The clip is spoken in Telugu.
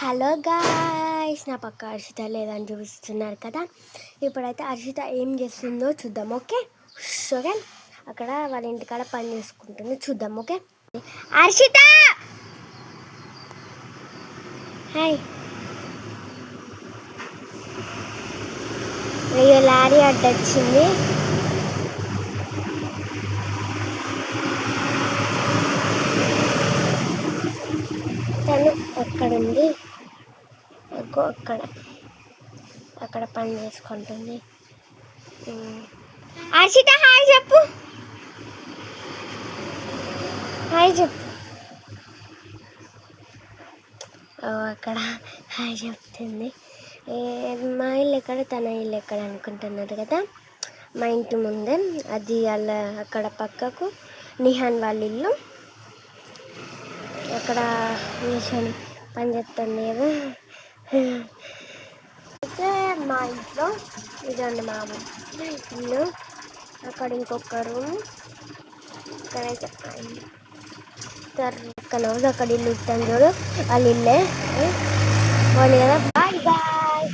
హలో గాయ్స్, నా పక్క హర్షిత లేదని చూపిస్తున్నారు కదా. ఇప్పుడైతే హర్షిత ఏం చేస్తుందో చూద్దాం. ఓకే ఓకే, అక్కడ వాళ్ళ ఇంటికాడ పని చేసుకుంటుంది, చూద్దాం. Okay Harshita, hi. అయ్యో, లారీ అడ్డొచ్చింది. తను ఎక్కడుంది? అక్కడ అక్కడ పని చేసుకుంటుంది. హర్షిత హాయ్ చెప్పు, హాయ్ చెప్పు. అక్కడ హాయ్ చెప్తుంది. మా ఇల్లు ఎక్కడ, తన ఇల్లు ఎక్కడ అనుకుంటున్నారు కదా. మా ఇంటి ముందే అది, అలా అక్కడ పక్కకు నిహాన్ వాళ్ళ ఇల్లు. అక్కడ నిషాని పని చేస్తుంది కదా. అయితే మా ఇంట్లో ఇదండి మా ఇల్లు. అక్కడ ఇంకొక రూమ్, ఇక్కడైతే అక్కడ ఇల్లు ఇస్తాను చూడు, వాళ్ళ ఇల్లే. బాగుంది కదా. Bye bye.